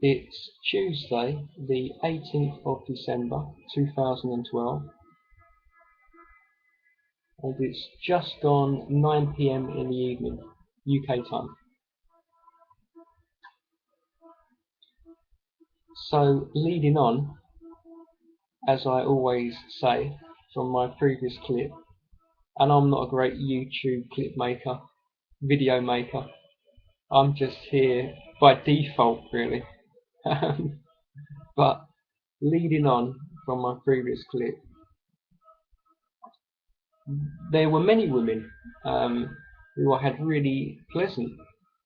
It's Tuesday, the 18th of December 2012, and it's just gone 9 p.m. in the evening, UK time. So, leading on, as I always say from my previous clip, and I'm not a great YouTube clip maker, video maker, I'm just here by default, really. But leading on from my previous clip, there were many women who I had really pleasant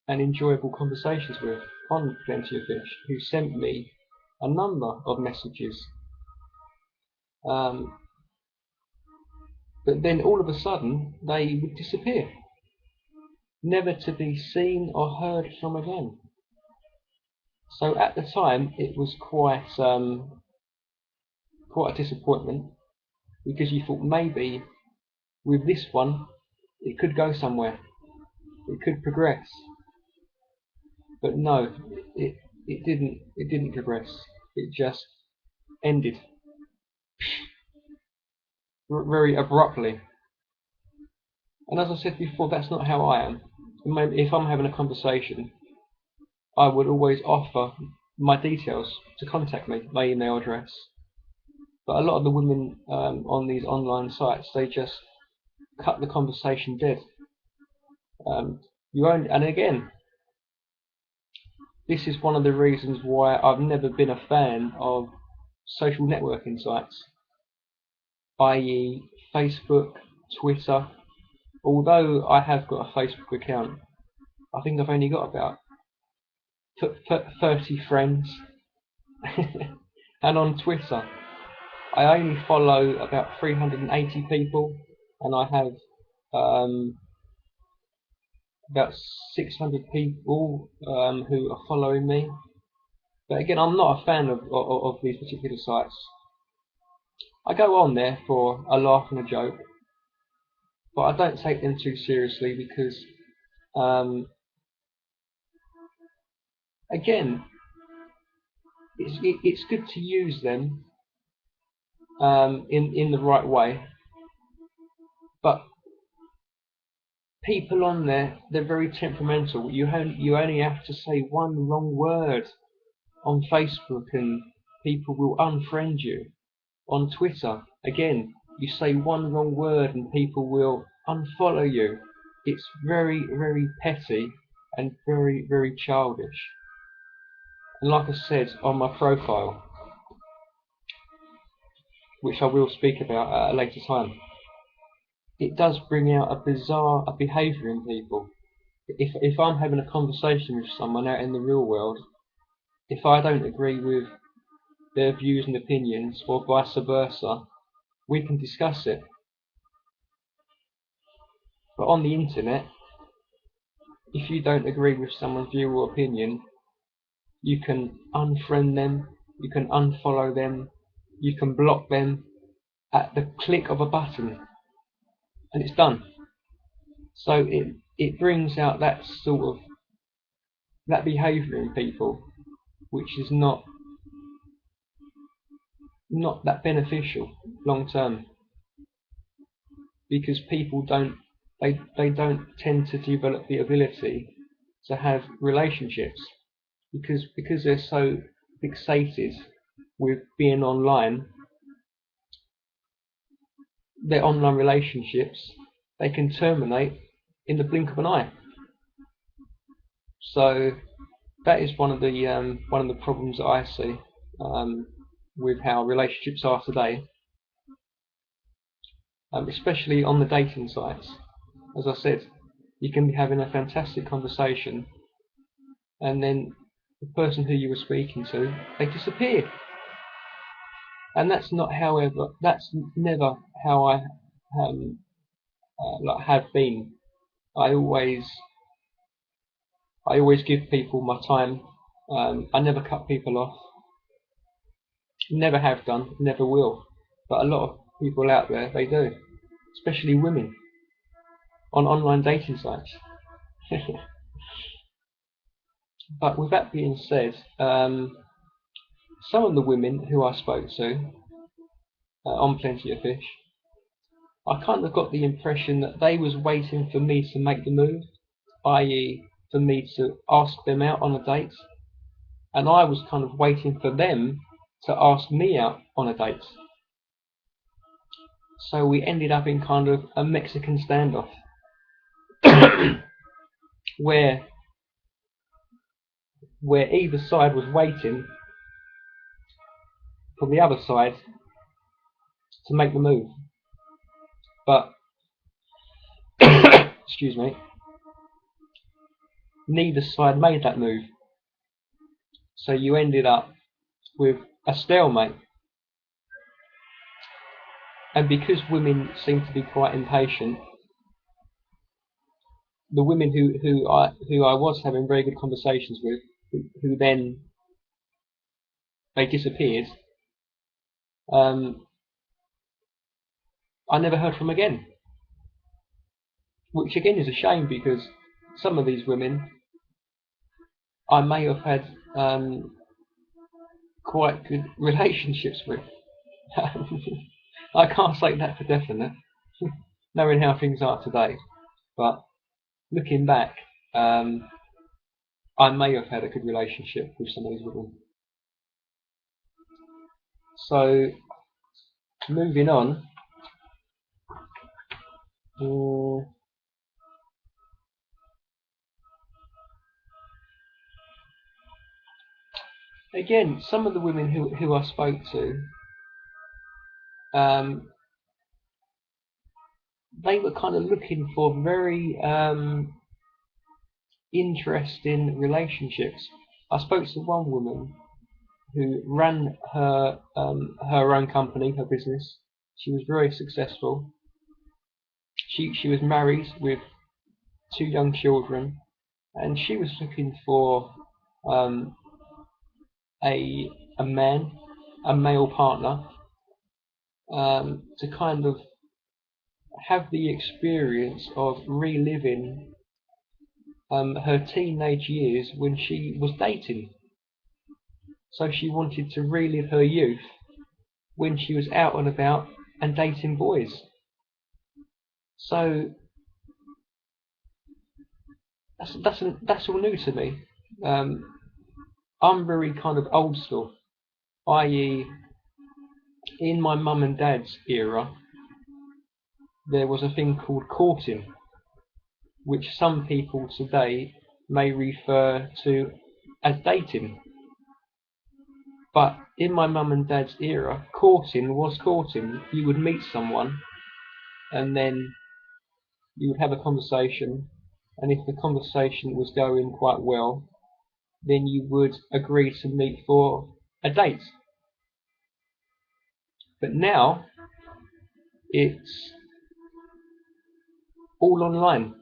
and enjoyable conversations with on Plentyoffish who sent me a number of messages. But then all of a sudden they would disappear, never to be seen or heard from again. So at the time it was quite a disappointment, because you thought maybe with this one it could go somewhere, it could progress. But no, it didn't progress. It just ended very abruptly. And as I said before, that's not how I am. If I'm having a conversation, I would always offer my details to contact me, my email address. But a lot of the women on these online sites, they just cut the conversation dead. And again, this is one of the reasons why I've never been a fan of social networking sites, i.e. Facebook, Twitter. Although I have got a Facebook account, I think I've only got about 30 friends. And on Twitter, I only follow about 380 people, and I have about 600 people who are following me. But again, I'm not a fan of these particular sites. I go on there for a laugh and a joke, but I don't take them too seriously because, again, it's good to use them in the right way, but people on there, they're very temperamental. You only have to say one wrong word on Facebook and people will unfriend you. On Twitter, again, you say one wrong word and people will unfollow you. It's very, very petty and very, very childish. And like I said on my profile, which I will speak about at a later time, it does bring out a bizarre behaviour in people. If I'm having a conversation with someone out in the real world, if I don't agree with their views and opinions, or vice versa, we can discuss it. But on the internet, if you don't agree with someone's view or opinion, you can unfriend them, you can unfollow them, you can block them at the click of a button, and it's done. So it brings out that sort of that behaviour in people, which is not that beneficial long term, because people don't tend to develop the ability to have relationships, because they're so fixated with being online. Their online relationships, they can terminate in the blink of an eye. So that is one of the problems that I see with how relationships are today, especially on the dating sites. As I said, you can be having a fantastic conversation, and then the person who you were speaking to, they disappear. And that's never how I have been. I always give people my time. I never cut people off. Never have done, never will. But a lot of people out there, they do, especially women on online dating sites. But with that being said, some of the women who I spoke to on Plenty of Fish, I kind of got the impression that they was waiting for me to make the move, i.e., for me to ask them out on a date, and I was kind of waiting for them to ask me out on a date. So we ended up in kind of a Mexican standoff, where either side was waiting for the other side to make the move. But excuse me, neither side made that move. So you ended up with a stalemate. And because women seem to be quite impatient, the women who I was having very good conversations with, who then they disappeared, I never heard from again. Which again is a shame, because some of these women I may have had quite good relationships with. I can't say that for definite, knowing how things are today. But looking back, I may have had a good relationship with some of these women. So, moving on. Again, some of the women who I spoke to, they were kind of looking for very interesting relationships. I spoke to one woman who ran her own company, her business. She was very successful. She was married with 2 young children, and she was looking for um, a man, a male partner, to kind of have the experience of reliving her teenage years when she was dating. So she wanted to relive her youth when she was out and about and dating boys. So that's all new to me. I'm very kind of old school, i.e., in my mum and dad's era, there was a thing called courting, which some people today may refer to as dating. But in my mum and dad's era, courting was courting. You would meet someone, and then you would have a conversation, and if the conversation was going quite well, then you would agree to meet for a date. But now it's all online,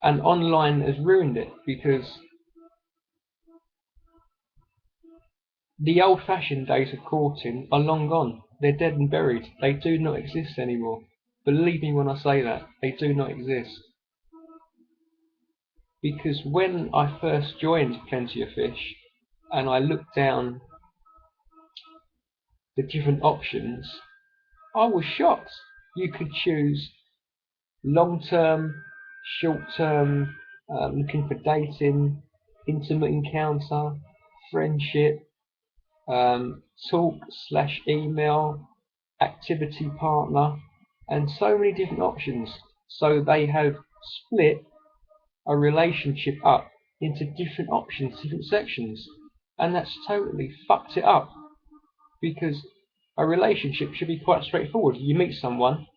and online has ruined it, because the old-fashioned days of courting are long gone. They're dead and buried. They do not exist anymore. Believe me when I say that, they do not exist. Because when I first joined Plenty of Fish, and I looked down the different options, I was shocked. You could choose long-term, short-term, looking for dating, intimate encounter, friendship, talk/email, activity partner, and so many different options. So they have split a relationship up into different options, different sections, and that's totally fucked it up, because a relationship should be quite straightforward. You meet someone,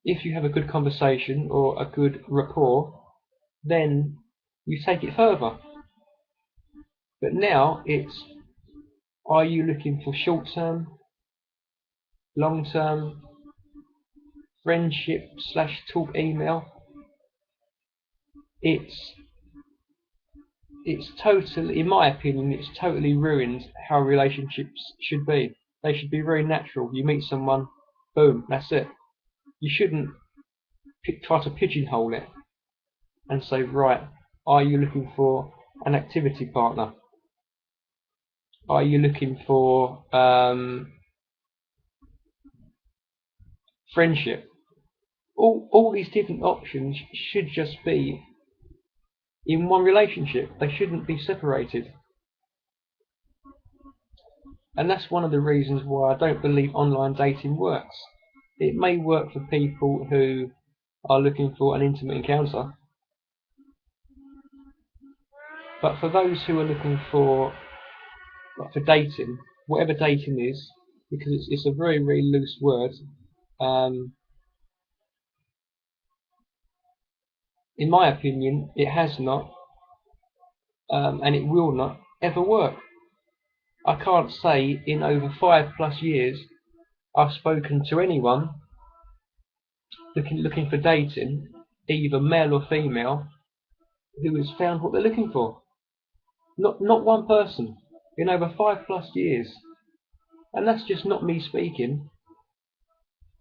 if you have a good conversation or a good rapport, then you take it further. But now it's, are you looking for short term, long term, friendship/talk email? It's totally, in my opinion, it's totally ruined how relationships should be. They should be very natural. You meet someone, boom, that's it. You shouldn't try to pigeonhole it and say, right, Are you looking for an activity partner? Are you looking for friendship? All these different options should just be in one relationship. They shouldn't be separated. And that's one of the reasons why I don't believe online dating works. It may work for people who are looking for an intimate encounter, but for those who are looking for, like, for dating, whatever dating is, because it's a very, very loose word, in my opinion, it has not, and it will not ever work. I can't say in over 5+ years I've spoken to anyone looking for dating, either male or female, who has found what they're looking for. Not one person in over 5+ years. And that's just not me speaking.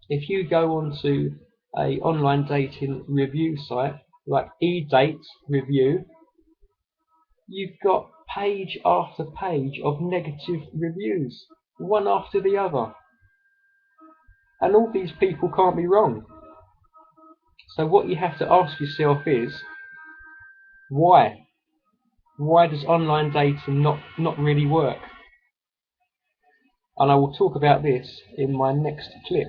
If you go onto a online dating review site like eDate Review, you've got page after page of negative reviews, one after the other. And all these people can't be wrong. So what you have to ask yourself is, why? Why does online dating not really work? And I will talk about this in my next clip.